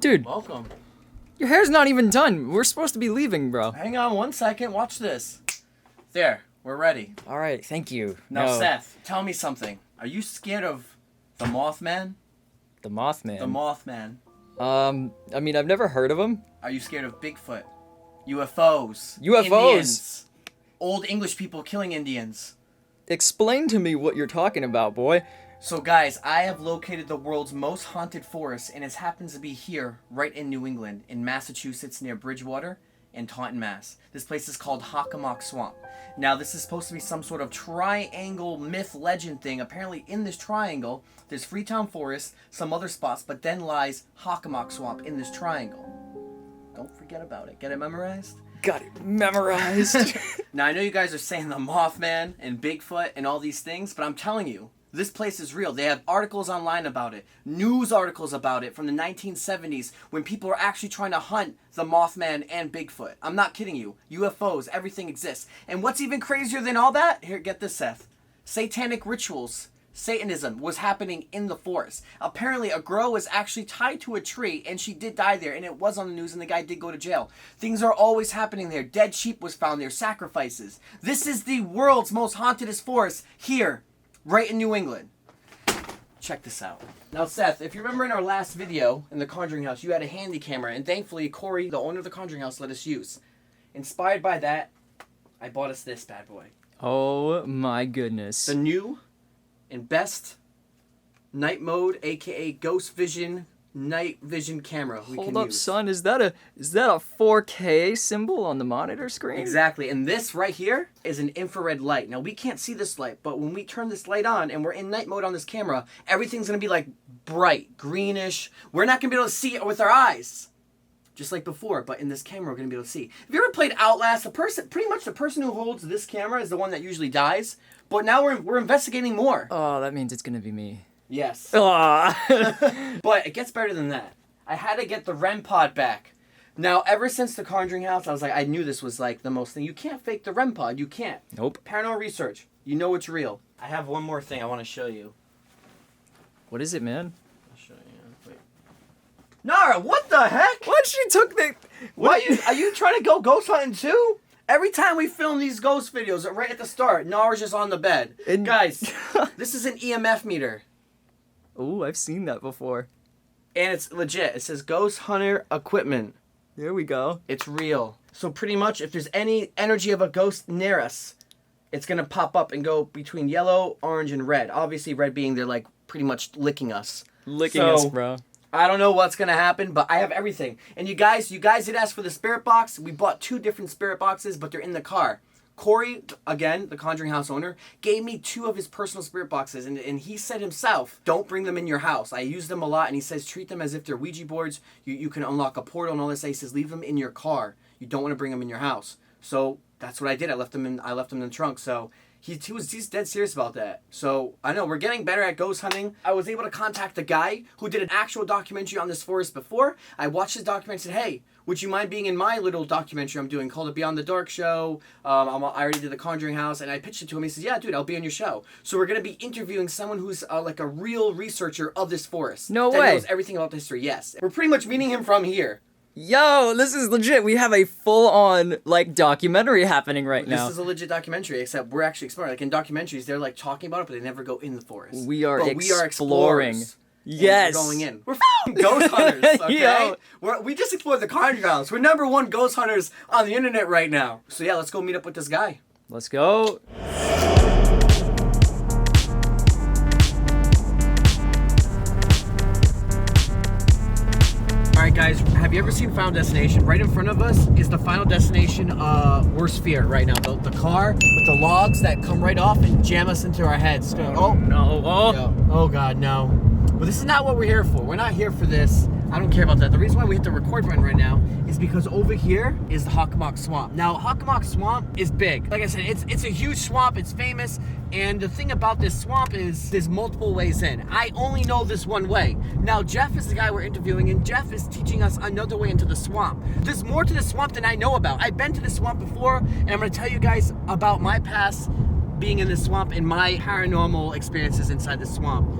Dude, Welcome. your hair's not even done. We're supposed to be leaving, bro. Hang on 1 second. Watch this. There. We're ready. All right, thank you. Now, No. Seth, tell me something. Are you scared of the Mothman? The Mothman. The Mothman. I mean, I've never heard of him. Are you scared of Bigfoot? UFOs. UFOs. Indians. Old English people killing Indians. Explain to me what you're talking about, boy. So guys, I have located the world's most haunted forest, and it happens to be here, right in New England, in Massachusetts, near Bridgewater and Taunton, Mass. This place is called Hockomock Swamp. Now, this is supposed to be some sort of triangle myth legend thing. Apparently, in this triangle, there's Freetown Forest, some other spots, but then lies Hockomock Swamp in this triangle. Don't forget about it. Get it memorized? Got it memorized. Now, I know you guys are saying the Mothman and Bigfoot and all these things, but I'm telling you, this place is real. They have articles online about it, news articles about it from the 1970s when people are actually trying to hunt the Mothman and Bigfoot. I'm not kidding you. UFOs, everything exists. And what's even crazier than all that? Here, get this, Seth. Satanic rituals, Satanism was happening in the forest. Apparently, a girl was actually tied to a tree and she did die there, and it was on the news and the guy did go to jail. Things are always happening there. Dead sheep was found there, sacrifices. This is the world's most hauntedest forest here. Right in New England. Check this out. Now, Seth, if you remember in our last video in the Conjuring House, you had a handy camera, and thankfully, Corey, the owner of the Conjuring House, let us use. Inspired by that, I bought us this bad boy. Oh my goodness. The new and best night mode, aka ghost vision, night vision camera we Hold can up, use. son. Is that a 4K symbol on the monitor screen? Exactly, and this right here is an infrared light. Now, we can't see this light, but when we turn this light on and we're in night mode on this camera, everything's going to be like bright, greenish. We're not going to be able to see it with our eyes, just like before, but in this camera we're going to be able to see. Have you ever played Outlast? Pretty much the person who holds this camera is the one that usually dies, but now we're investigating more. Oh, that means it's gonna be me. Yes. Ah. But it gets better than that. I had to get the REM pod back. Now, ever since the Conjuring House, I was like, I knew this was like the most thing. You can't fake the REM pod. You can't. Nope. Paranormal research. You know it's real. I have one more thing I want to show you. What is it, man? I'll show you. Wait. Nara, what the heck? What? She took the... What are you trying to go ghost hunting too? Every time we film these ghost videos, right at the start, Nara's just on the bed. And- Guys, this is an EMF meter. Oh, I've seen that before. And it's legit. It says Ghost Hunter Equipment. There we go. It's real. So pretty much, if there's any energy of a ghost near us, it's going to pop up and go between yellow, orange, and red. Obviously, red being they're like pretty much licking us. Licking us, bro. I don't know what's going to happen, but I have everything. And you guys did ask for the spirit box. We bought 2 different spirit boxes, but they're in the car. Corey, again, the Conjuring House owner, gave me 2 of his personal spirit boxes, and he said himself, don't bring them in your house. I use them a lot, and he says treat them as if they're Ouija boards. You can unlock a portal and all this. He says leave them in your car. You don't want to bring them in your house. So that's what I did. I left them in the trunk. So he's dead serious about that. So I know we're getting better at ghost hunting. I was able to contact the guy who did an actual documentary on this forest before. I watched his documentary and said, hey, would you mind being in my little documentary I'm doing called The Beyond the Dark Show? I already did The Conjuring House, and I pitched it to him. He says, yeah, dude, I'll be on your show. So we're going to be interviewing someone who's like a real researcher of this forest. No that way. knows everything about the history, yes. We're pretty much meeting him from here. Yo, this is legit. We have a full-on, like, documentary happening right now. This is a legit documentary, except we're actually exploring. Like in documentaries, they're like talking about it, but they never go in the forest. We are But we are exploring. explorers. Yes. We're going in. We're ghost hunters, okay? Yo. We just explored the Conjuring House. We're #1 ghost hunters on the internet right now. So yeah, let's go meet up with this guy. Let's go. Alright guys, have you ever seen Final Destination? Right in front of us is the Final Destination worst fear right now. The car with the logs that come right off and jam us into our heads. Oh, no. Oh. Yo. Oh god, no. But this is not what we're here for. We're not here for this. I don't care about that. The reason why we hit the record button right now is because over here is the Hockomock Swamp. Now, Hockomock Swamp is big. Like I said, it's a huge swamp. It's famous. And the thing about this swamp is there's multiple ways in. I only know this one way. Now, Jeff is the guy we're interviewing, and Jeff is teaching us another way into the swamp. There's more to the swamp than I know about. I've been to the swamp before, and I'm going to tell you guys about my past being in the swamp and my paranormal experiences inside the swamp.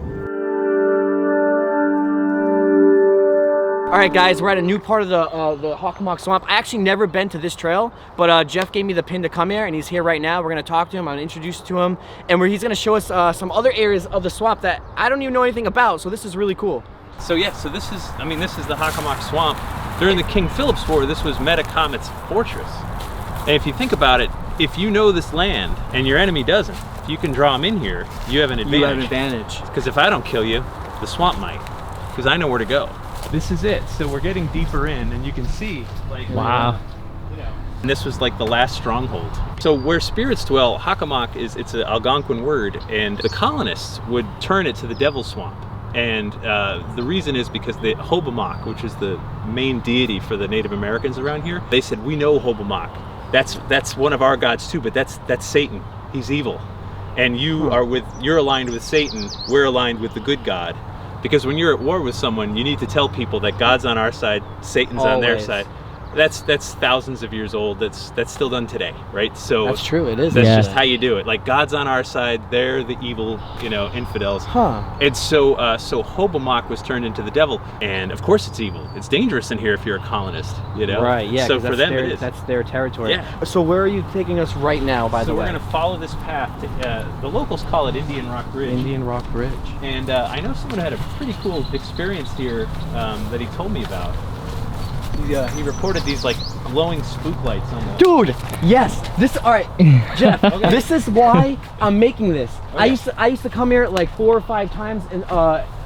All right, guys, we're at a new part of the Hockomock Swamp. I actually never been to this trail, but Jeff gave me the pin to come here, and he's here right now. We're gonna talk to him. I'm gonna introduce you to him, and he's gonna show us some other areas of the swamp that I don't even know anything about. So this is really cool. So yeah, so this is the Hockomock Swamp. During the King Philip's War, this was Metacomet's fortress. And if you think about it, if you know this land and your enemy doesn't, if you can draw them in here, you have an advantage. You have an advantage. Because if I don't kill you, the swamp might, because I know where to go. This is it. So we're getting deeper in, and you can see, like, wow. And this was like the last stronghold. So where spirits dwell, Hockomock it's an Algonquin word, and the colonists would turn it to the Devil's Swamp. And the reason is because the Hobomok, which is the main deity for the Native Americans around here, they said, we know Hobomok. That's one of our gods too, but that's Satan. He's evil. And you're aligned with Satan, we're aligned with the good God. Because when you're at war with someone, you need to tell people that God's on our side, Satan's on their side. That's thousands of years old. That's still done today, right? So that's true. It is. That's just how you do it. Like, God's on our side, they're the evil, infidels. Huh. And so Hobomok was turned into the devil, and of course it's evil. It's dangerous in here if you're a colonist, Right. Yeah. So for them, it is. That's their territory. Yeah. So where are you taking us right now? By the way, we're going to follow this path. The locals call it Indian Rock Bridge. Indian Rock Bridge. And I know someone had a pretty cool experience here that he told me about. He reported these like glowing spook lights on the... Dude, yes. All right, Jeff. Okay. This is why I'm making this. Okay. I used to come here like 4 or 5 times in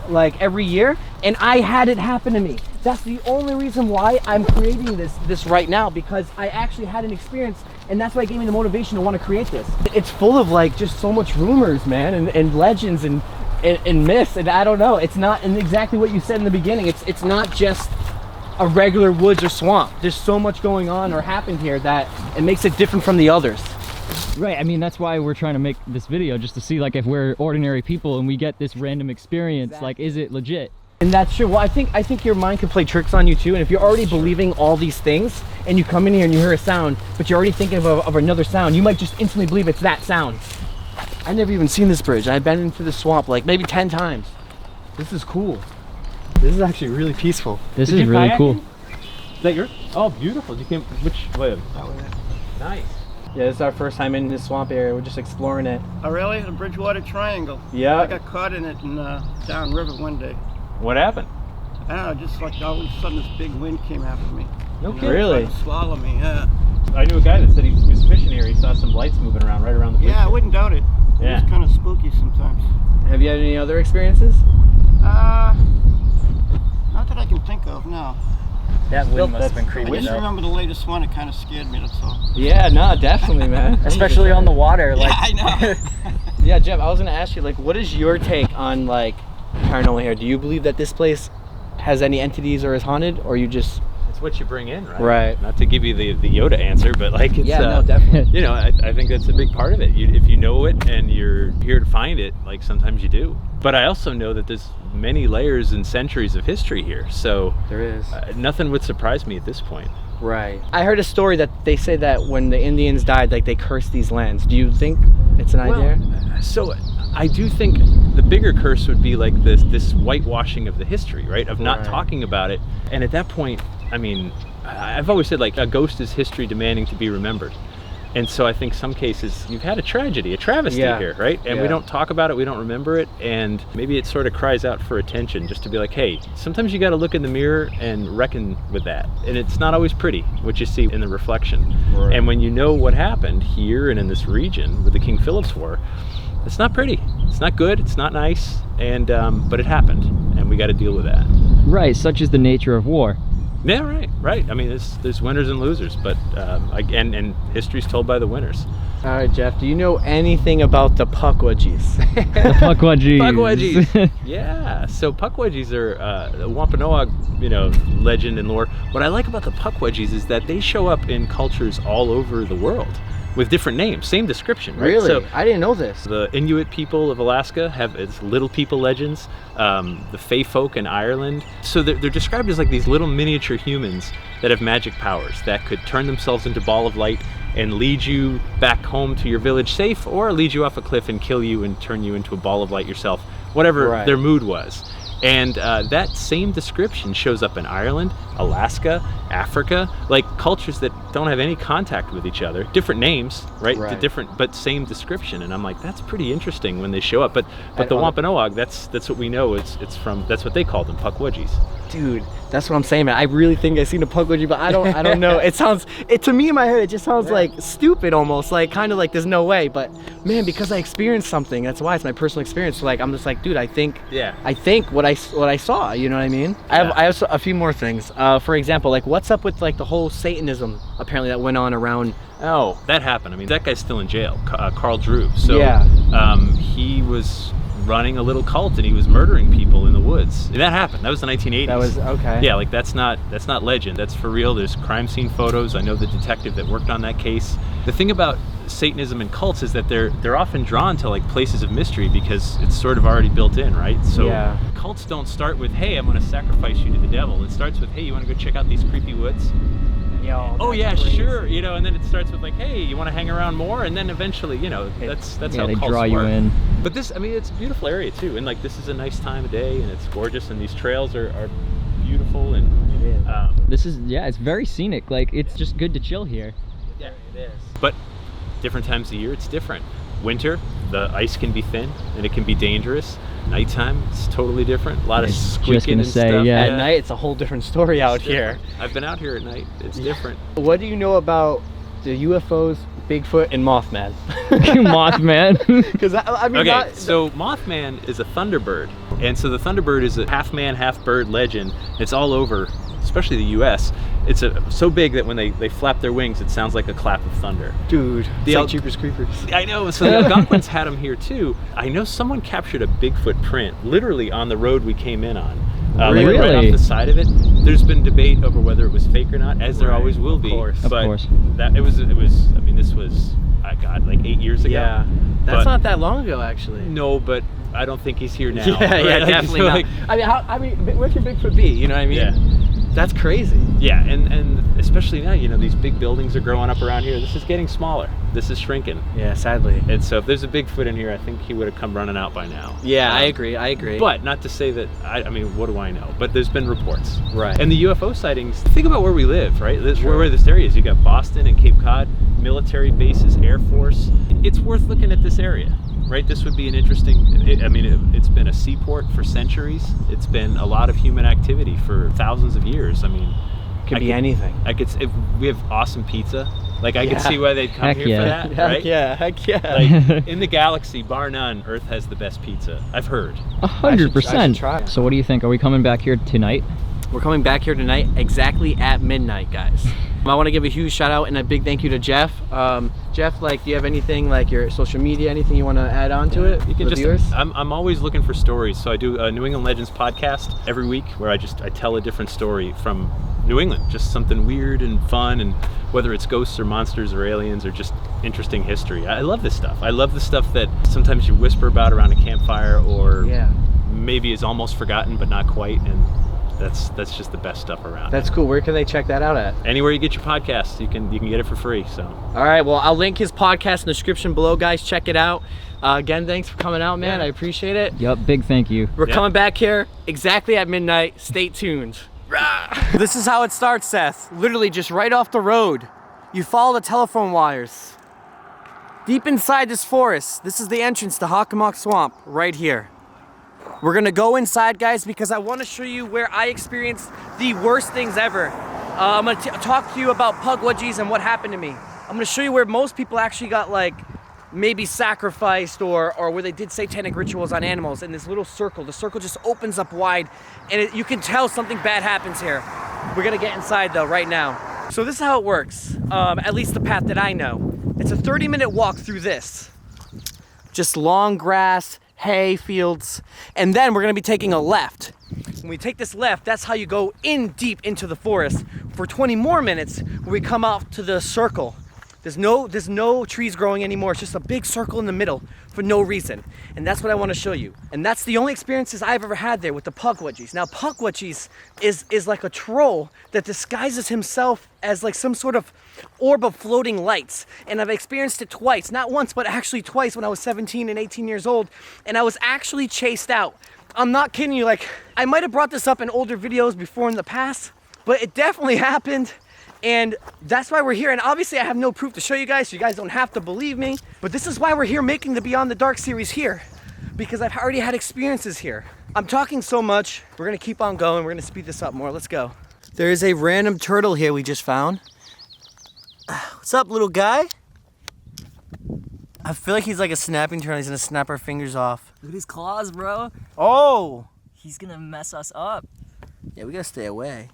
like every year, and I had it happen to me. That's the only reason why I'm creating this right now, because I actually had an experience, and that's why it gave me the motivation to want to create this. It's full of like just so much rumors, man, and legends and myths, and I don't know. It's not exactly what you said in the beginning. It's not just a regular woods or swamp. There's so much going on or happened here that it makes it different from the others. Right, I mean, that's why we're trying to make this video, just to see like if we're ordinary people and we get this random experience, like, is it legit? And that's true. Well, I think your mind can play tricks on you too, and if you're already believing all these things and you come in here and you hear a sound, but you're already thinking of another sound, you might just instantly believe it's that sound. I've never even seen this bridge. I've been into the swamp like maybe 10 times. This is cool. This is actually really peaceful. This is really cool. Is that yours? Oh, beautiful. You came, which way? That way. Nice. Yeah, this is our first time in this swamp area. We're just exploring it. Oh, really? The Bridgewater Triangle. Yeah. I got caught in it in downriver one day. What happened? I don't know, just like all of a sudden this big wind came after me. No You kidding. know, Really? tried to swallow me, yeah. I knew a guy that said he was fishing here. He saw some lights moving around right around the bridge. Yeah, I wouldn't doubt it. Yeah. It's kind of spooky sometimes. Have you had any other experiences? Not that I can think of, no. That wind must have been I creepy just though. remember the latest one, it kind of scared me, that's all. Yeah, no, definitely, man. Especially on the water, like. Yeah, I know. Yeah, Jeff, I was gonna ask you, like, what is your take on like paranormal here? Do you believe that this place has any entities or is haunted, or you just... It's what you bring in, right? Right. Not to give you the Yoda answer, but like it's... Yeah, no, definitely. I think that's a big part of it. If you know it and you're here to find it, like sometimes you do. But I also know that there's many layers and centuries of history here, so... There is. Nothing would surprise me at this point. Right. I heard a story that they say that when the Indians died, like they cursed these lands. Do you think it's an idea? So I do think the bigger curse would be like this whitewashing of the history, right? Of not talking about it. And at that point, I mean, I've always said like a ghost is history demanding to be remembered. And so I think some cases you've had a tragedy, a travesty here, right? And we don't talk about it, we don't remember it, and maybe it sort of cries out for attention, just to be like, hey, sometimes you got to look in the mirror and reckon with that. And it's not always pretty what you see in the reflection. Right. And when you know what happened here and in this region with the King Philip's War, it's not pretty, it's not good, it's not nice, and but it happened, and we got to deal with that. Right, such is the nature of war. Yeah, right. I mean, there's winners and losers, but and history's told by the winners. All right, Jeff, do you know anything about the Pukwudgies? The Pukwudgies. Pukwudgies. Yeah, so Pukwudgies are a Wampanoag, legend and lore. What I like about the Pukwudgies is that they show up in cultures all over the world with different names, same description, right? Really? So I didn't know this. the Inuit people of Alaska have its little people legends, the Fae folk in Ireland. So they're described as like these little miniature humans that have magic powers that could turn themselves into ball of light and lead you back home to your village safe, or lead you off a cliff and kill you and turn you into a ball of light yourself, whatever their mood was. And that same description shows up in Ireland, Alaska, Africa, like cultures that don't have any contact with each other. Different names, right? Different, but same description. And I'm like, that's pretty interesting when they show up. But the Wampanoag, that's what we know. It's from, that's what they called them, Pukwudgies. Dude, that's what I'm saying, man. I really think I've seen a Pukwudgie, but I don't know. To me in my head, it just sounds like stupid almost, like kind of like there's no way. But man, because I experienced something, that's why it's my personal experience. So like, I'm just like, dude, I think what I saw, you know what I mean? Yeah. I have a few more things. For example, like what's up with like the whole Satanism apparently that went on around? Oh, that happened. I mean, that guy's still in jail, Carl Drew. So he was running a little cult and he was murdering people in the woods. And that happened. That was the 1980s. That was okay. Yeah, like that's not legend. That's for real. There's crime scene photos. I know the detective that worked on that case. The thing about Satanism and cults is that they're often drawn to like places of mystery because it's sort of already built in, right? So cults don't start with, hey, I'm going to sacrifice you to the devil. It starts with, hey, you want to go check out these creepy woods? Oh yeah, crazy. Sure. You know, and then it starts with like, hey, you want to hang around more? And then eventually, you know, that's how they cults draw you work. in. But this, I mean, it's a beautiful area too, and like this is a nice time of day, and it's gorgeous, and these trails are beautiful, and this is it's very scenic. Like it's just good to chill here. Yeah, it is. But different times of year, it's different. Winter, the ice can be thin, and it can be dangerous. Nighttime, it's totally different. A lot of squeaking and stuff. At night, it's a whole different story out here. I've been out here at night. It's different. What do you know about the UFOs, Bigfoot, and Mothman? Mothman. Because I mean, so Mothman is a thunderbird, and so the thunderbird is a half man, half bird legend. It's all over, especially the U.S. It's so big that when they flap their wings, it sounds like a clap of thunder. Dude, it's like Jeepers Creepers. I know. So the Algonquins had them here too. I know someone captured a Bigfoot print literally on the road we came in on. Really? Like right off the side of it. There's been debate over whether it was fake or not, as there always will be. Of course. That it was. I mean, this was like 8 years ago. Yeah, that's not that long ago, actually. No, but I don't think he's here now. Yeah, right? definitely So, not. I mean, where can Bigfoot be? You know what I mean? Yeah. That's crazy. Yeah, and especially now, you know, these big buildings are growing up around here. This is getting smaller. This is shrinking. Yeah, sadly. And so if there's a Bigfoot in here, I think he would have come running out by now. Yeah, I agree. But not to say that, I mean, what do I know? But there's been reports. Right. And the UFO sightings, think about where we live, right? Where this area is. You got Boston and Cape Cod, military bases, Air Force. It's worth looking at this area. Right, this would be an interesting, it's been a seaport for centuries. It's been a lot of human activity for thousands of years. I mean, Could be anything. We have awesome pizza. Like I could see why they'd come here for that, right? Heck yeah. Like in the galaxy, bar none, Earth has the best pizza. I've heard. 100%. So what do you think? Are we coming back here tonight? We're coming back here tonight exactly at midnight, guys. I want to give a huge shout out and a big thank you to Jeff. Jeff, like, do you have anything, like your social media, anything you want to add on to it? You can just, I'm always looking for stories. So I do a New England Legends podcast every week where I tell a different story from New England, just something weird and fun, and whether it's ghosts or monsters or aliens or just interesting history. I love this stuff. I love the stuff that sometimes you whisper about around a campfire or maybe is almost forgotten but not quite, and that's just the best stuff around. That's cool. Where can they check that out at? Anywhere you get your podcasts, you can get it for free. So all right, well, I'll link his podcast in the description below, guys. Check it out. Again, thanks for coming out, man. I appreciate it. Yep, big thank you. We're coming back here exactly at midnight. Stay tuned. This is how it starts, Seth. Literally just right off the road. You follow the telephone wires. Deep inside this forest, this is the entrance to Hockomock Swamp, right here. We're gonna go inside, guys, because I want to show you where I experienced the worst things ever. I'm gonna talk to you about Pukwudgies and what happened to me. I'm gonna show you where most people actually got, like, maybe sacrificed or where they did satanic rituals on animals. In this little circle, the circle just opens up wide, and you can tell something bad happens here. We're gonna get inside though right now. So this is how it works, at least the path that I know. It's a 30-minute walk through this. Just long grass, hay fields, and then we're gonna be taking a left. When we take this left, that's how you go in deep into the forest for 20 more minutes when we come out to the circle. There's no trees growing anymore. It's just a big circle in the middle for no reason. And that's what I want to show you. And that's the only experiences I've ever had there with the Pukwudgies. Now, Pukwudgies is like a troll that disguises himself as like some sort of orb of floating lights. And I've experienced it twice, not once, but actually twice when I was 17 and 18 years old. And I was actually chased out. I'm not kidding you. Like, I might have brought this up in older videos before in the past, but it definitely happened. And that's why we're here. And obviously I have no proof to show you guys, so you guys don't have to believe me. But this is why we're here making the Beyond the Dark series here, because I've already had experiences here. I'm talking so much. We're gonna keep on going. We're gonna speed this up more. Let's go. There is a random turtle here we just found. What's up, little guy? I feel like he's like a snapping turtle. He's gonna snap our fingers off. Look at his claws, bro. Oh! He's gonna mess us up. Yeah, we gotta stay away.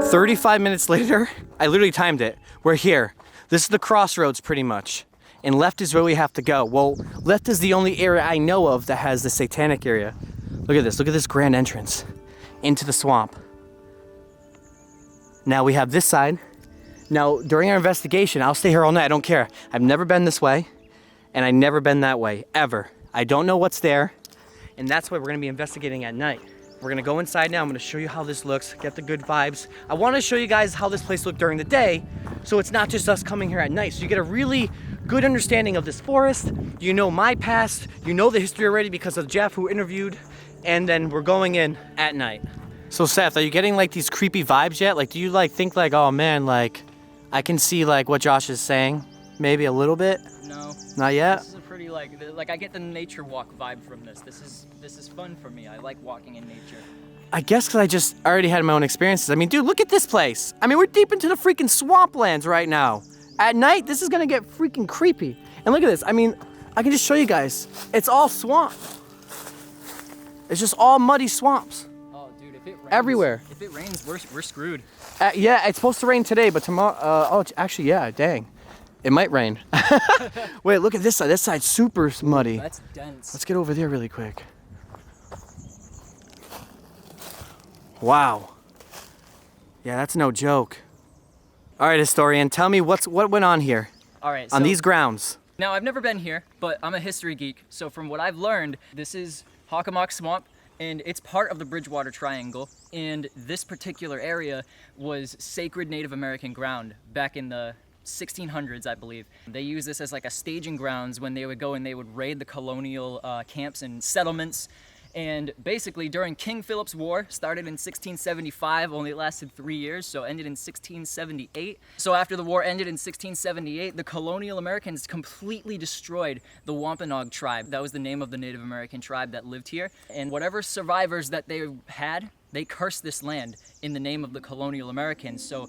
"35 minutes later," I literally timed it. We're here. This is the crossroads pretty much. And left is where we have to go. Well, left is the only area I know of that has the satanic area. Look at this grand entrance into the swamp. Now we have this side. Now, during our investigation, I'll stay here all night, I don't care. I've never been this way, and I've never been that way, ever. I don't know what's there, and that's why we're gonna be investigating at night. We're gonna go inside now. I'm gonna show you how this looks, get the good vibes. I wanna show you guys how this place looked during the day, so it's not just us coming here at night. So you get a really good understanding of this forest. You know my past, you know the history already because of Jeff who interviewed, and then we're going in at night. So Seth, are you getting like these creepy vibes yet? Like, do you like think like, oh man, like I can see like what Josh is saying? Maybe a little bit? No. Not yet? This is a pretty like I get the nature walk vibe from this. This is fun for me. I like walking in nature. I guess because I just already had my own experiences. I mean, dude, look at this place. I mean, we're deep into the freaking swamplands right now. At night, this is gonna get freaking creepy. And look at this. I mean, I can just show you guys. It's all swamp. It's just all muddy swamps. Oh, dude, if it rains, everywhere. If it rains, we're screwed. Yeah, it's supposed to rain today, but tomorrow. Oh, actually, yeah. Dang, it might rain. Wait, look at this side. This side's super muddy. That's dense. Let's get over there really quick. Wow. Yeah, that's no joke. All right, historian, tell me what went on here. All right. On so, these grounds. Now, I've never been here, but I'm a history geek. So from what I've learned, this is Hockomock Swamp, and it's part of the Bridgewater Triangle. And this particular area was sacred Native American ground back in the 1600s, I believe. They used this as like a staging grounds when they would go and they would raid the colonial camps and settlements. And basically during King Philip's War, started in 1675, only lasted 3 years, so ended in 1678. So after the war ended in 1678, the colonial Americans completely destroyed the Wampanoag tribe. That was the name of the Native American tribe that lived here. And whatever survivors that they had, they cursed this land in the name of the colonial Americans. So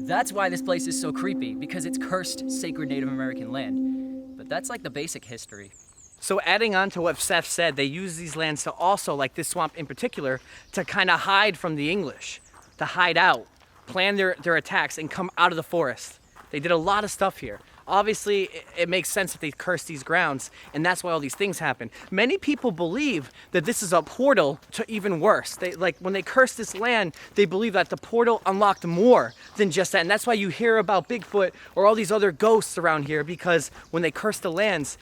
that's why this place is so creepy, because it's cursed sacred Native American land. But that's like the basic history. So adding on to what Seth said, they use these lands to also, like this swamp in particular, to kind of hide from the English, to hide out, plan their attacks and come out of the forest. They did a lot of stuff here. Obviously, it makes sense that they cursed these grounds, and that's why all these things happen. Many people believe that this is a portal to even worse. When they cursed this land, they believe that the portal unlocked more than just that, and that's why you hear about Bigfoot or all these other ghosts around here, because when they cursed the lands,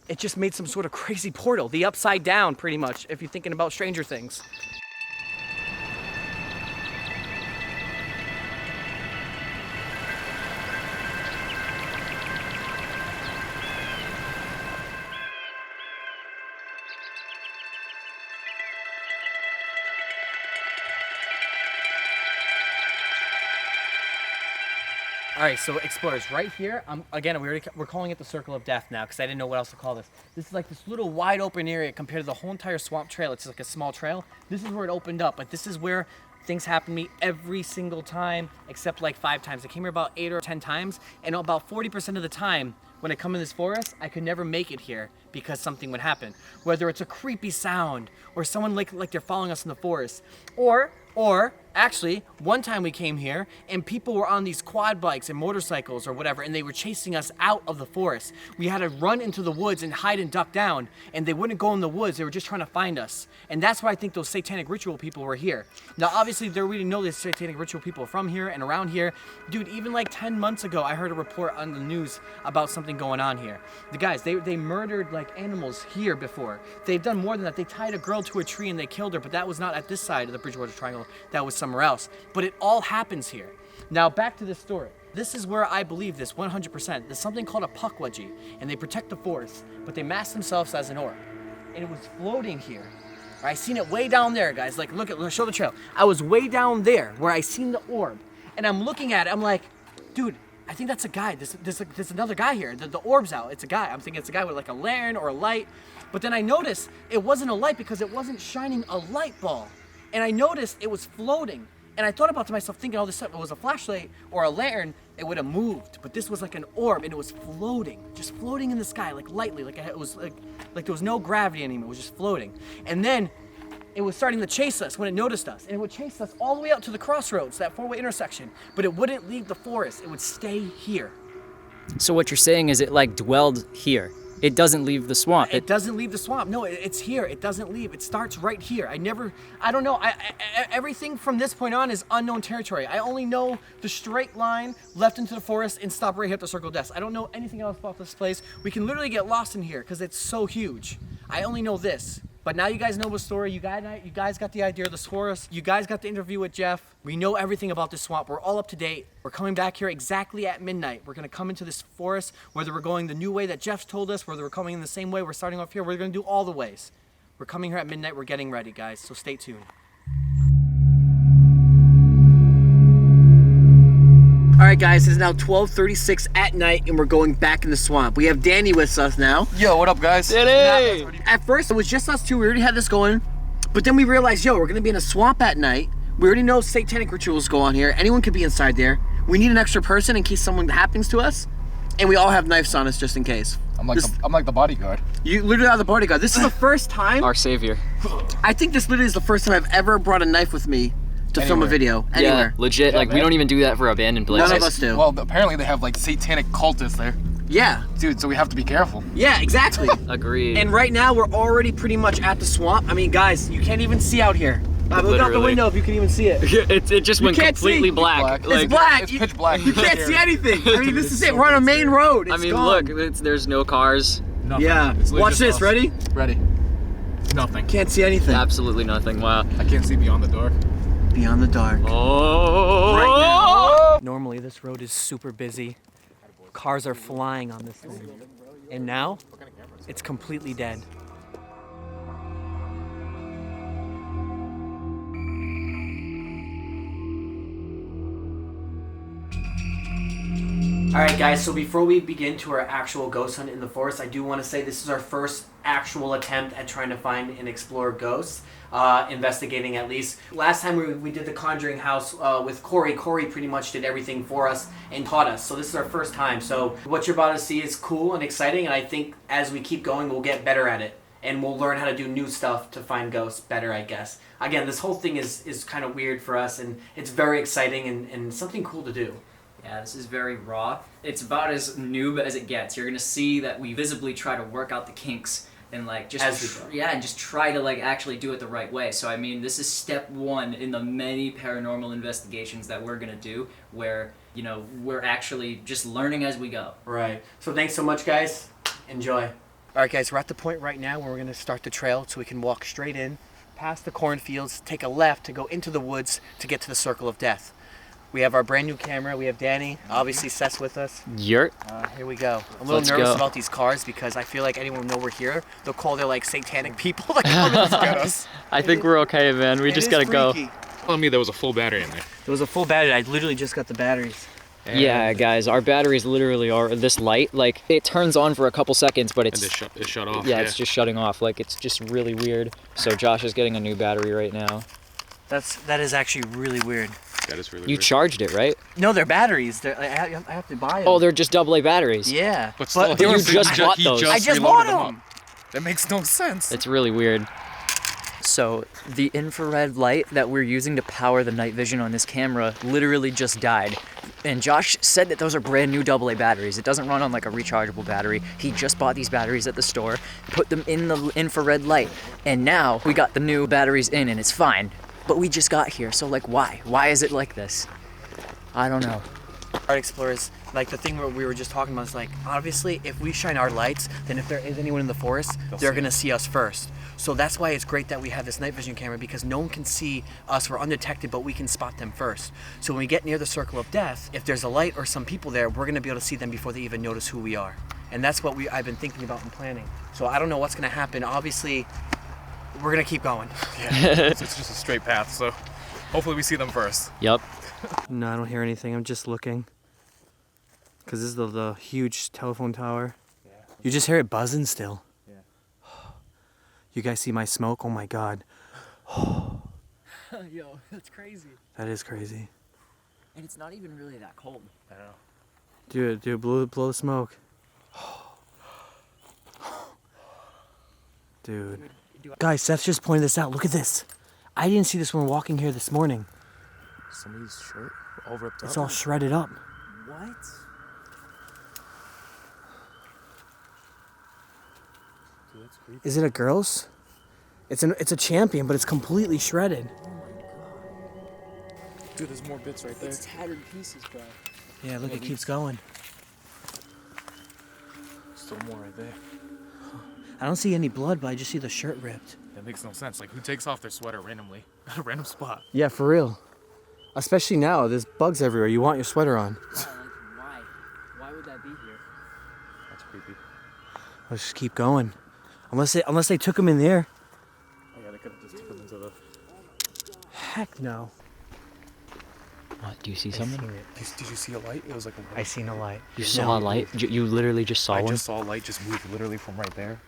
it just made some sort of crazy portal, the upside down pretty much, if you're thinking about Stranger Things. All right, so explorers, right here, again, we're calling it the Circle of Death now because I didn't know what else to call this. This is like this little wide open area compared to the whole entire swamp trail. It's like a small trail. This is where it opened up, but this is where things happen to me every single time, except like 5 times. I came here about 8 or 10 times, and about 40% of the time, when I come in this forest, I could never make it here because something would happen. Whether it's a creepy sound, or someone like they're following us in the forest, or Actually, one time we came here and people were on these quad bikes and motorcycles or whatever, and they were chasing us out of the forest. We had to run into the woods and hide and duck down, and they wouldn't go in the woods. They were just trying to find us. And that's why I think those satanic ritual people were here. Now, obviously, we didn't know these satanic ritual people from here and around here. Dude, even like 10 months ago, I heard a report on the news about something going on here. The guys, they murdered like animals here before. They've done more than that. They tied a girl to a tree and they killed her, but that was not at this side of the Bridgewater Triangle. That was somewhere else. But it all happens here. Now back to this story. This is where I believe this 100%. There's something called a pukwudgie, and they protect the forest, but they mask themselves as an orb. And it was floating here. I seen it way down there, guys. Like, look, show the trail. I was way down there where I seen the orb, and I'm looking at it. I'm like, dude, I think that's a guy. There's another guy here. The orb's out. It's a guy. I'm thinking it's a guy with like a lantern or a light. But then I noticed it wasn't a light because it wasn't shining a light ball. And I noticed it was floating. And I thought about to myself, thinking all this stuff, if it was a flashlight or a lantern, it would have moved. But this was like an orb, and it was floating, just floating in the sky, like lightly, like it was like there was no gravity anymore. It was just floating. And then it was starting to chase us when it noticed us, and it would chase us all the way out to the crossroads, that four-way intersection. But it wouldn't leave the forest. It would stay here. So what you're saying is it like dwelled here. It doesn't leave the swamp. It doesn't leave the swamp. No, it's here. It doesn't leave. It starts right here. I don't know. Everything from this point on is unknown territory. I only know the straight line left into the forest and stop right here at the Circle of Death. I don't know anything else about this place. We can literally get lost in here because it's so huge. I only know this. But now you guys know the story. You guys got the idea of the forest. You guys got the interview with Jeff. We know everything about this swamp. We're all up to date. We're coming back here exactly at midnight. We're gonna come into this forest, whether we're going the new way that Jeff's told us, whether we're coming in the same way, we're starting off here. We're gonna do all the ways. We're coming here at midnight. We're getting ready, guys. So stay tuned. All right, guys, it's now 12:36 at night, and we're going back in the swamp. We have Danny with us now. Yo, what up, guys? Danny! At first, it was just us two. We already had this going, but then we realized, yo, we're gonna be in a swamp at night. We already know satanic rituals go on here. Anyone could be inside there. We need an extra person in case something happens to us, and we all have knives on us just in case. I'm like the bodyguard. You literally are the bodyguard. This is the first time. Our savior. I think this literally is the first time I've ever brought a knife with me to film a video anywhere. Yeah, legit. Yeah, like, man. we don't even do that for abandoned places. None of us do. Well, apparently they have like satanic cultists there. Yeah. Dude, so we have to be careful. Yeah, exactly. Agreed. And right now we're already pretty much at the swamp. I mean, guys, you can't even see out here. Look out the window if you can even see it. it just went can't completely see. black. It's It's black. It's pitch black. You can't see anything. I mean, this is it. We're on a main road. It's gone. look, there's no cars. Nothing. Yeah. It's literally Watch just this. us. Ready? Ready. Nothing. Can't see anything. Absolutely nothing. Wow. I can't see beyond the dark. Beyond the dark. Oh. Right now. Normally this road is super busy. Cars are flying on this thing. And now it's completely dead. Alright guys, so before we begin to our actual ghost hunt in the forest, I do want to say this is our first actual attempt at trying to find and explore ghosts. Investigating at least. Last time we did the Conjuring House with Corey. Corey pretty much did everything for us and taught us. So this is our first time. So what you're about to see is cool and exciting, and I think as we keep going, we'll get better at it. And we'll learn how to do new stuff to find ghosts better, I guess. Again, this whole thing is kind of weird for us, and it's very exciting and something cool to do. Yeah, this is very raw. It's about as noob as it gets. You're gonna see that we visibly try to work out the kinks and like just and just try to like actually do it the right way. So I mean, this is step one in the many paranormal investigations that we're gonna do, where you know we're actually just learning as we go. Right. So thanks so much, guys. Enjoy. All right, guys. We're at the point right now where we're gonna start the trail, so we can walk straight in, past the cornfields, take a left to go into the woods to get to the Circle of Death. We have our brand new camera. We have Danny. Obviously, Seth's with us. Yurt. Here we go. I'm a little nervous about these cars because I feel like anyone will know we're here. They'll call their like satanic people that come and get us. I think we're okay, man. We just gotta go. Telling me there was a full battery in there. There was a full battery. I literally just got the batteries. Yeah, guys, our batteries literally are this light. Like, it turns on for a couple seconds, but it's shut off. Yeah, it's just shutting off. Like, it's just really weird. So Josh is getting a new battery right now. That is actually really weird. That is really You weird. charged it, right? No, they're batteries. I have to buy them. Oh, they're just AA batteries. Yeah. But still, you just bought those. I just bought them. That makes no sense. It's really weird. So the infrared light that we're using to power the night vision on this camera literally just died. And Josh said that those are brand new AA batteries. It doesn't run on like a rechargeable battery. He just bought these batteries at the store, put them in the infrared light, and now we got the new batteries in and it's fine. But we just got here, so like why? Why is it like this? I don't know. Art explorers, like the thing where we were just talking about is like, obviously if we shine our lights, then if there is anyone in the forest, they're gonna see us first. So that's why it's great that we have this night vision camera, because no one can see us, we're undetected, but we can spot them first. So when we get near the circle of death, if there's a light or some people there, we're gonna be able to see them before they even notice who we are. And that's what I've been thinking about and planning. So I don't know what's gonna happen. Obviously, we're gonna keep going. Yeah, it's just a straight path, so hopefully we see them first. Yep. No, I don't hear anything. I'm just looking. Because this is the huge telephone tower. Yeah. You just hear it buzzing still. Yeah. You guys see my smoke? Oh my God. Yo, that's crazy. That is crazy. And it's not even really that cold. I know. Dude, blow the smoke. Dude. Guys, Seth just pointed this out. Look at this. I didn't see this when we were walking here this morning. Somebody's shirt all ripped up. It's all shredded up. What? Dude, that's creepy. Is it a girl's? It's a champion, but it's completely shredded. Dude, there's more bits right there. It's tattered pieces, bro. Yeah, look, it keeps going. Still more right there. I don't see any blood, but I just see the shirt ripped. That makes no sense. Like, who takes off their sweater randomly at a random spot? Yeah, for real. Especially now, there's bugs everywhere. You want your sweater on. Yeah, like, why? Why would that be here? That's creepy. Let's just keep going. Unless they took him in there. Oh yeah, they could have just took them into the... Heck no. What? Do you see something? Did you see a light? It was like a light. I seen a light. You saw a light? You literally just saw I one? just saw a light just move literally from right there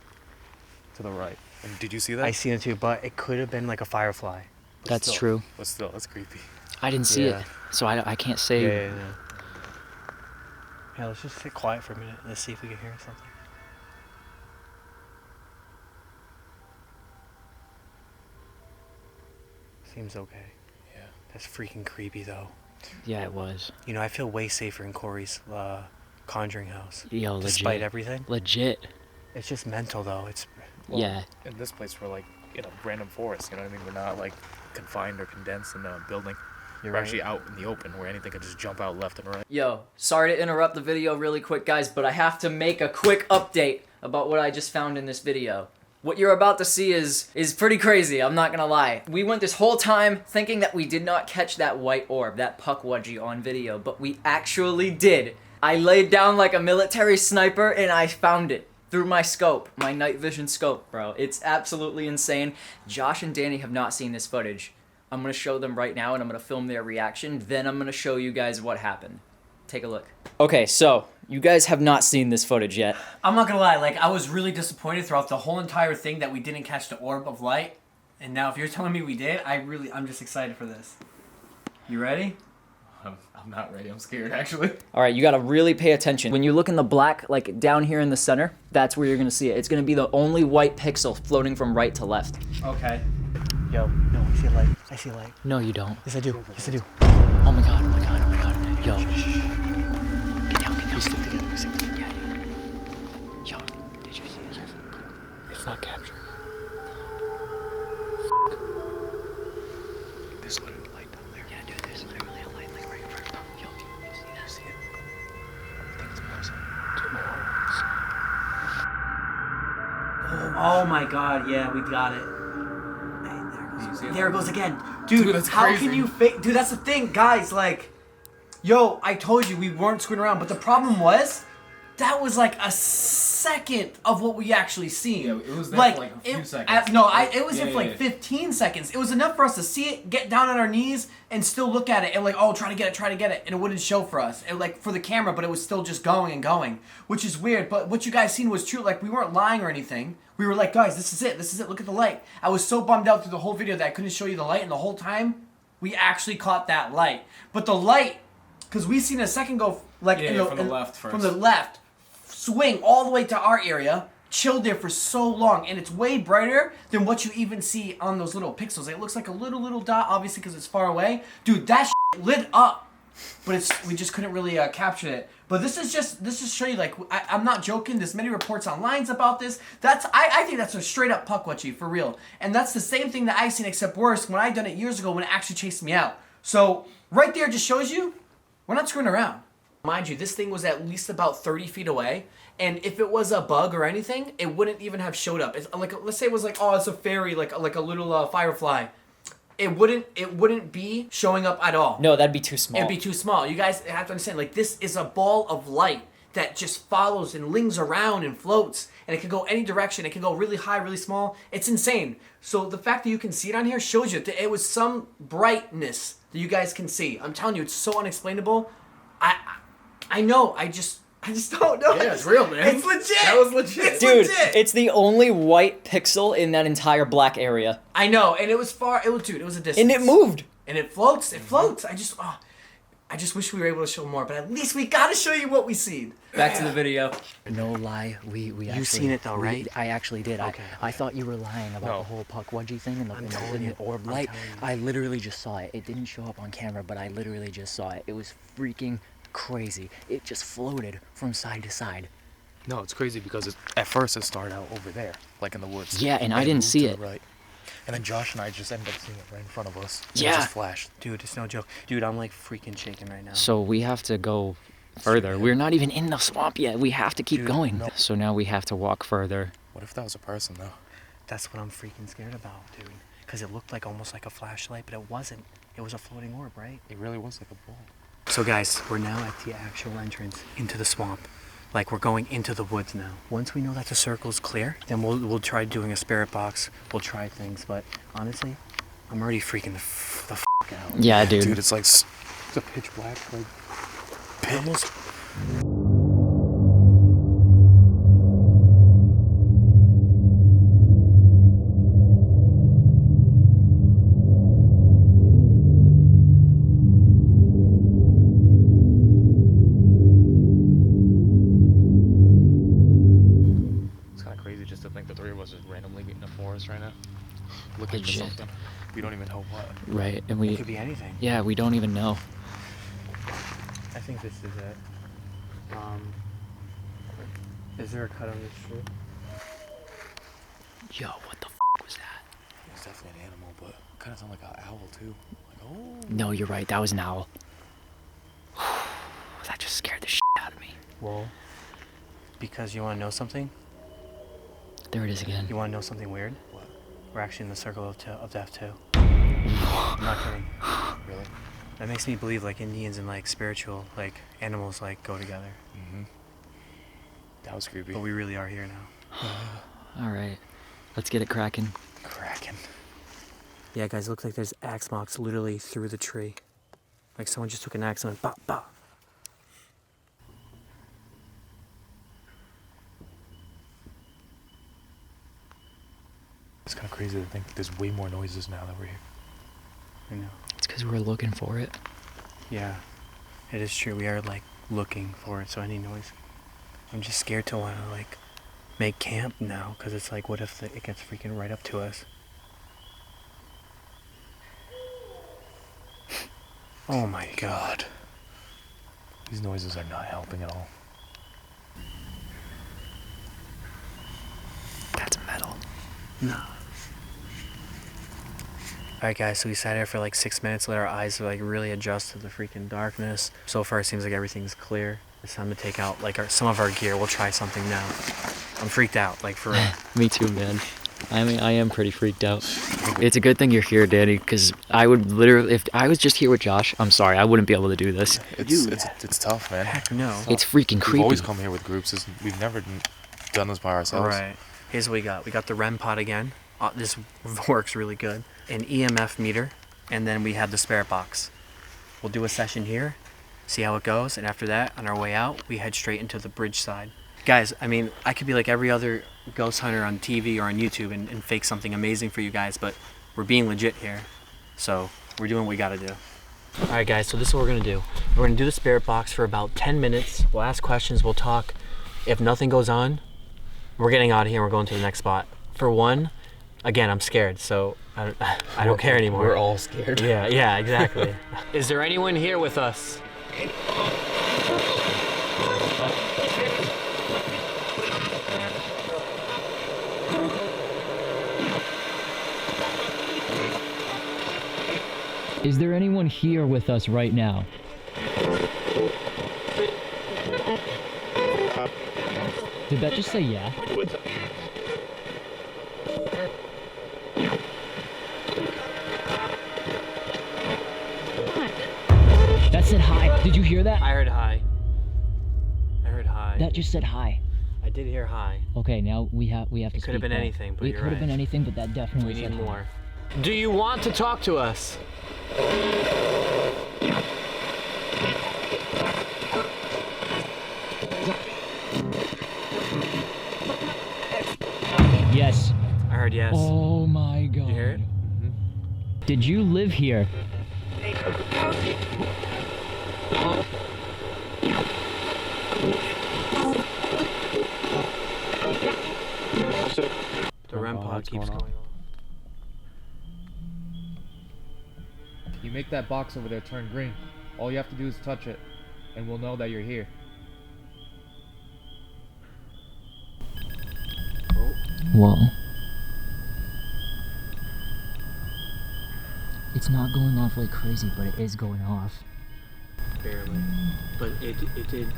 to the right. And did you see that? I seen it too, but it could have been like a firefly. That's Still- true. But still, that's creepy. I didn't see Yeah. it, so I can't say. Yeah, let's just sit quiet for a minute. Let's see if we can hear something. Seems okay. Yeah. That's freaking creepy though. Yeah, it was. You know, I feel way safer in Corey's conjuring house. Yo, legit. Despite everything. Legit. It's just mental though. It's Yeah. In this place, we're like in a random forest. You know what I mean? We're not like confined or condensed in a building. You're We're right. actually out in the open where anything could just jump out left and right. Yo, sorry to interrupt the video really quick, guys, but I have to make a quick update about what I just found in this video. What you're about to see is pretty crazy, I'm not gonna lie. We went this whole time thinking that we did not catch that white orb, that puckwudgie on video, but we actually did. I laid down like a military sniper and I found it through my scope, my night vision scope, bro. It's absolutely insane. Josh and Danny have not seen this footage. I'm gonna show them right now and I'm gonna film their reaction, then I'm gonna show you guys what happened. Take a look. Okay, so you guys have not seen this footage yet. I'm not gonna lie, like I was really disappointed throughout the whole entire thing that we didn't catch the orb of light. And now if you're telling me we did, I'm just excited for this. You ready? I'm not ready. I'm scared, actually. All right, you gotta really pay attention. When you look in the black, like down here in the center, that's where you're gonna see it. It's gonna be the only white pixel floating from right to left. Okay. Yo, no, I see a light. I see a light. No, you don't. Yes, I do. Yes, I do. Oh my god, oh my god, oh my god. Yo. Get down, get down. Stick together. Yeah. Yo, did you see it? Yes. It's not captured. There's literally a light down there. Yeah, dude, there's literally a light like right in front of you. Yo, you see that? See it? I think it's a person. Oh my god, yeah, we got it. See There it goes again. Dude, that's how crazy. can you fake? Dude, that's the thing, guys. Like, yo, I told you we weren't screwing around, but the problem was that was like a second of what we actually seen. Yeah, it was there for like a few seconds. It was there for like 15 seconds. It was enough for us to see it, get down on our knees, and still look at it, and like, oh, try to get it, and it wouldn't show for us. It like for the camera, but it was still just going and going, which is weird. But what you guys seen was true. Like, we weren't lying or anything. We were like, guys, this is it. Look at the light. I was so bummed out through the whole video that I couldn't show you the light, and the whole time we actually caught that light. But the light, because we seen a second go like Yeah, from the left first. from the left, swing all the way to our area, chilled there for so long, and it's way brighter than what you even see on those little pixels. It looks like a little dot, obviously because it's far away. Dude, that shit lit up, but we just couldn't really capture it. But this is to show you, like, I'm not joking. There's many reports online about this. I think that's a straight up Pukwudgie, for real. And that's the same thing that I've seen, except worse, when I done it years ago when it actually chased me out. So right there just shows you we're not screwing around. Mind you, this thing was at least about 30 feet away, and if it was a bug or anything, it wouldn't even have showed up. It's like, let's say it was like, oh, it's a fairy, like a little firefly. It wouldn't be showing up at all. No, that'd be too small. It'd be too small. You guys have to understand, like, this is a ball of light that just follows and lings around and floats, and it can go any direction. It can go really high, really small. It's insane. So the fact that you can see it on here shows you that it was some brightness that you guys can see. I'm telling you, it's so unexplainable. I know. I just don't know. Yeah, it's real, man. It's legit. That was legit. It's Dude, legit. it's the only white pixel in that entire black area. I know, and it was far. It was a distance. And it moved. And it floats. It floats. I just wish we were able to show more, but at least we gotta show you what we seen. Back to the video. No lie, we actually... seen it though, right? I actually did. Okay. I thought you were lying about the whole Pukwudgie thing and the orb light. I literally just saw it. It didn't show up on camera, but I literally just saw it. It was freaking crazy. It just floated from side to side. No, it's crazy because at first it started out over there, like in the woods. Yeah, and I didn't moved see to it. the right. And then Josh and I just ended up seeing it right in front of us. Yeah. It just flashed. Dude, it's no joke. Dude, I'm like freaking shaking right now. So we have to go further. We're not even in the swamp yet. We have to keep going. no. So now we have to walk further. What if that was a person, though? That's what I'm freaking scared about, dude. Because it looked like almost like a flashlight, but it wasn't. It was a floating orb, right? It really was like a ball. So guys, we're now at the actual entrance into the swamp. Like, we're going into the woods now. Once we know that the circle's clear, then we'll try doing a spirit box. We'll try things, but honestly, I'm already freaking the f out. Yeah, dude. Dude, it's like it's a pitch black, like, pit. Almost. It's kind of crazy just to think the three of us is randomly in the forest right now, looking for Legit. something. We don't even know what. Right, and It we... could be anything. Yeah, we don't even know. I think this is it. Is there a cut on this tree? Yo, what the was that? It's definitely an animal, but kind of sound like an owl too. Like, oh. No, you're right. That was an owl. That just scared the shit out of me. Well, because you want to know something? There it is again. You want to know something weird? What? We're actually in the circle of death too. I'm not kidding. Really? That makes me believe like Indians and like spiritual like animals like go together. Mm-hmm. That was creepy. But we really are here now. All right, let's get it cracking. Cracking. Yeah, guys, it looks like there's axe marks literally through the tree. Like someone just took an axe and went bop bop. It's kind of crazy to think there's way more noises now that we're here. I know. It's because we're looking for it. Yeah, it is true. We are like looking for it. So any noise, I'm just scared to want to like make camp now because it's like, what if it gets freaking right up to us? Oh my god. These noises are not helping at all. That's metal. No. Alright guys, so we sat here for like 6 minutes, let our eyes like really adjust to the freaking darkness. So far it seems like everything's clear. It's time to take out like some of our gear. We'll try something now. I'm freaked out, like for real. Me too, man. I mean, I am pretty freaked out. It's a good thing you're here, Danny, because I would literally, if I was just here with Josh, I'm sorry, I wouldn't be able to do this. It's tough, man. Heck no. It's freaking creepy. We've always come here with groups. We've never done this by ourselves. Alright, here's what we got. We got the REM pod again. This works really good. An EMF meter, and then we have the spirit box. We'll do a session here, see how it goes, and after that, on our way out, we head straight into the bridge side. Guys, I mean, I could be like every other ghost hunter on TV or on YouTube and fake something amazing for you guys, but we're being legit here. So, we're doing what we gotta do. Alright guys, so this is what we're gonna do. We're gonna do the spirit box for about 10 minutes. We'll ask questions, we'll talk. If nothing goes on, We're getting out of here and we're going to the next spot. For one, again, I'm scared, so I don't care anymore. We're all scared. Yeah, exactly. Is there anyone here with us? Is there anyone here with us right now? Did that just say yeah? That said hi. Did you hear that? I heard hi. That just said hi. I did hear hi. Okay, now we have to speak. It could have been now. anything, but It you're could have right. been anything, but that definitely We said need hi. more. Do you want to talk to us? Yes. I heard yes. Oh my god. Did you hear it? Did you live here? The REM pod keeps going on. You make that box over there turn green. All you have to do is touch it, and we'll know that you're here. Whoa. It's not going off like crazy, but it is going off. Barely. But it did.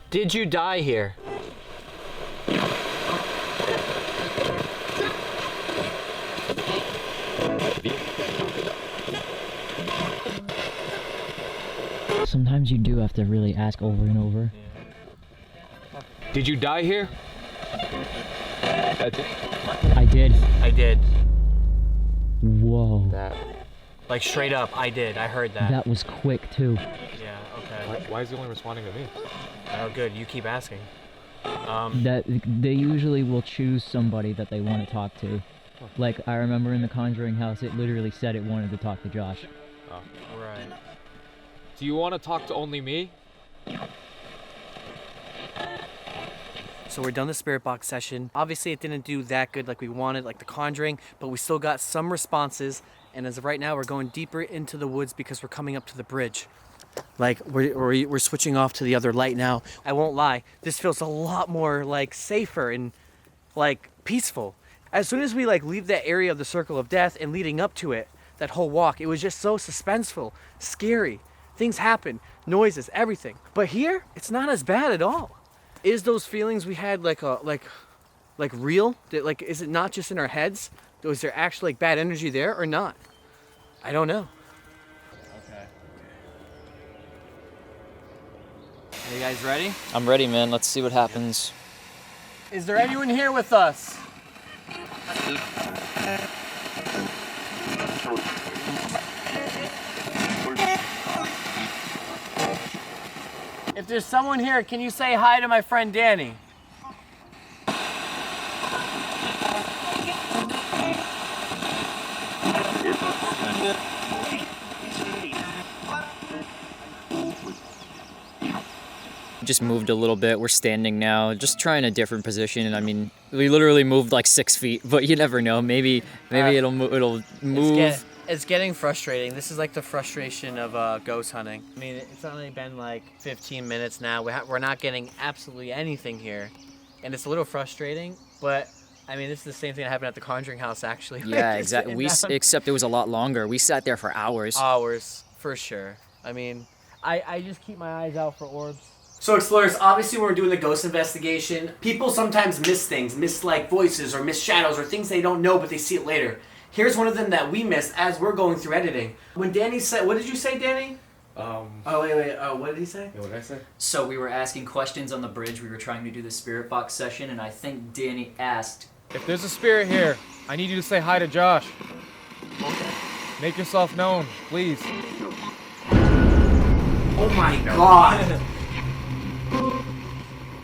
Did you die here? Sometimes you do have to really ask over and over. Did you die here? That's it. I did. I did. Whoa. Like straight up, I did. I heard that. That was quick too. Yeah, okay. Why is he only responding to me? Oh, good. You keep asking. That they usually will choose somebody that they want to talk to. Like I remember in the Conjuring house, it literally said it wanted to talk to Josh. Oh. Right. Do you want to talk to only me? So we're done the spirit box session. Obviously, it didn't do that good like we wanted, like the Conjuring, but we still got some responses. And as of right now, we're going deeper into the woods because we're coming up to the bridge. Like we're switching off to the other light now. I won't lie, this feels a lot more like safer and like peaceful. As soon as we like leave that area of the circle of death and leading up to it, that whole walk, it was just so suspenseful, scary. Things happen, noises, everything. But here, it's not as bad at all. Is those feelings we had like real? Like, is it not just in our heads? Was there actually like bad energy there or not? I don't know. Okay. Are you guys ready? I'm ready, man. Let's see what happens. Is there anyone here with us? If there's someone here, can you say hi to my friend Danny? Just moved a little bit. We're standing now, just trying a different position. And I mean, we literally moved like 6 feet, but you never know. Maybe it'll move. It's getting frustrating. This is like the frustration of ghost hunting. I mean, it's only been like 15 minutes now. We're not getting absolutely anything here. And it's a little frustrating, but I mean, this is the same thing that happened at the Conjuring house, actually. Yeah, exactly. Except it was a lot longer. We sat there for hours. Hours, for sure. I mean, I just keep my eyes out for orbs. So explorers, obviously when we're doing the ghost investigation, people sometimes miss things, miss like voices or miss shadows or things they don't know but they see it later. Here's one of them that we missed as we're going through editing. When Danny said, what did you say, Danny? Oh, wait. What did he say? Yeah, what did I say? So we were asking questions on the bridge. We were trying to do the spirit box session, and I think Danny asked, If there's a spirit here, I need you to say hi to Josh. Make yourself known, please. Oh my god.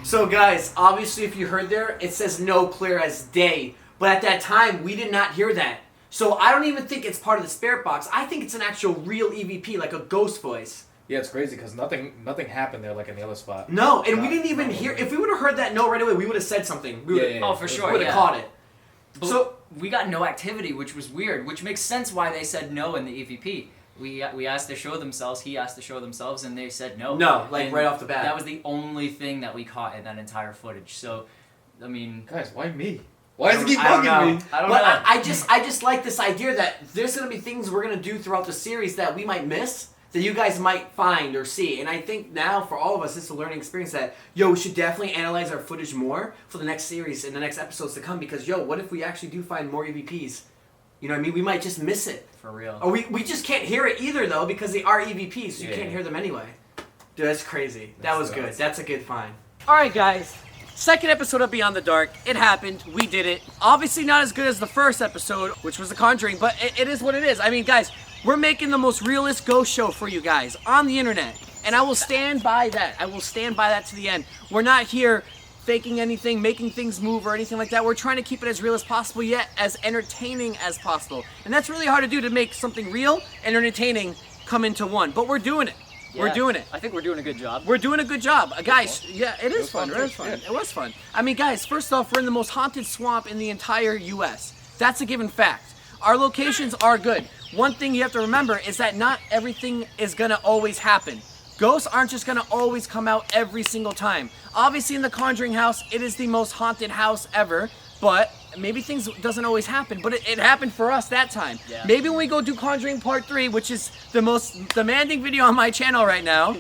So guys, obviously if you heard there, it says no clear as day. But at that time, we did not hear that. So I don't even think it's part of the spirit box. I think it's an actual real EVP, like a ghost voice. Yeah, it's crazy because nothing happened there like in the other spot. No, and we didn't even hear. If we would have heard that no right away, we would have said something. Oh, for sure. We would have caught it. But so we got no activity, which was weird, which makes sense why they said no in the EVP. We asked to show themselves, he asked to show themselves, and they said no. No, like and right off the bat. That was the only thing that we caught in that entire footage. So, I mean... Guys, why me? Why does it keep I don't bugging know. me? I don't But know. I just like this idea that there's going to be things we're going to do throughout the series that we might miss, that you guys might find or see. And I think now, for all of us, it's a learning experience that, yo, we should definitely analyze our footage more for the next series and the next episodes to come. Because, yo, what if we actually do find more EVPs? You know what I mean? We might just miss it. For real. Or we just can't hear it either, though, because they are EVPs, so you can't hear them anyway. Dude, that's crazy. That was good. That's a good find. All right, guys. Second episode of Beyond the Dark. It happened. We did it. Obviously not as good as the first episode, which was The Conjuring, but it is what it is. I mean, guys, we're making the most realist ghost show for you guys on the internet. And I will stand by that. I will stand by that to the end. We're not here faking anything, making things move or anything like that. We're trying to keep it as real as possible, yet as entertaining as possible. And that's really hard to do, to make something real and entertaining come into one. But we're doing it. Yeah, we're doing it. I think we're doing a good job. We're doing a good job. Guys, yeah, it is fun. It was fun. It was fun. I mean, guys, first off, we're in the most haunted swamp in the entire U.S. That's a given fact. Our locations are good. One thing you have to remember is that not everything is going to always happen. Ghosts aren't just going to always come out every single time. Obviously, in the Conjuring house, it is the most haunted house ever, but maybe things doesn't always happen, but it happened for us that time. Yeah. Maybe when we go do Conjuring Part 3, which is the most demanding video on my channel right now,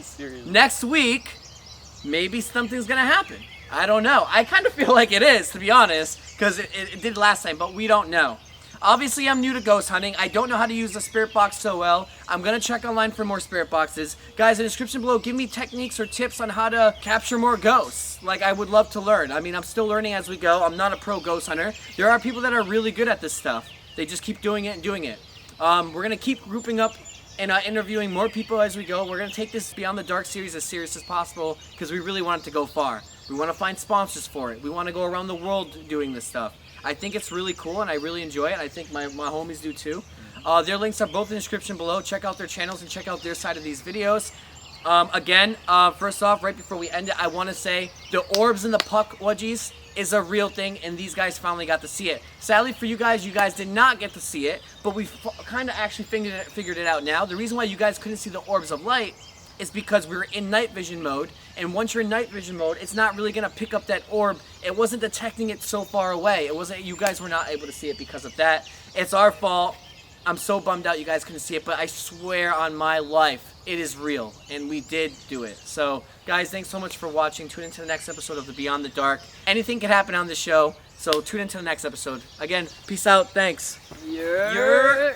next week, maybe something's going to happen. I don't know. I kind of feel like it is, to be honest, because it did last time, but we don't know. Obviously, I'm new to ghost hunting. I don't know how to use the spirit box so well. I'm going to check online for more spirit boxes. Guys, in the description below, give me techniques or tips on how to capture more ghosts. Like, I would love to learn. I mean, I'm still learning as we go. I'm not a pro ghost hunter. There are people that are really good at this stuff. They just keep doing it and doing it. We're going to keep grouping up and interviewing more people as we go. We're going to take this Beyond the Dark series as serious as possible because we really want it to go far. We want to find sponsors for it. We want to go around the world doing this stuff. I think it's really cool and I really enjoy it. I think my homies do too. Their links are both in the description below. Check out their channels and check out their side of these videos. Again, first off, right before we end it, I want to say the orbs and the puck wedgies is a real thing, and these guys finally got to see it. Sadly for you guys did not get to see it, but we kind of actually figured it out now. The reason why you guys couldn't see the orbs of light is because we were in night vision mode, and once you're in night vision mode, it's not really gonna pick up that orb. It wasn't detecting it so far away. It wasn't. You guys were not able to see it because of that. It's our fault. I'm so bummed out you guys couldn't see it, but I swear on my life, it is real, and we did do it. So, guys, thanks so much for watching. Tune into the next episode of the Beyond the Dark. Anything can happen on this show, so tune into the next episode. Again, peace out. Thanks. Yeah.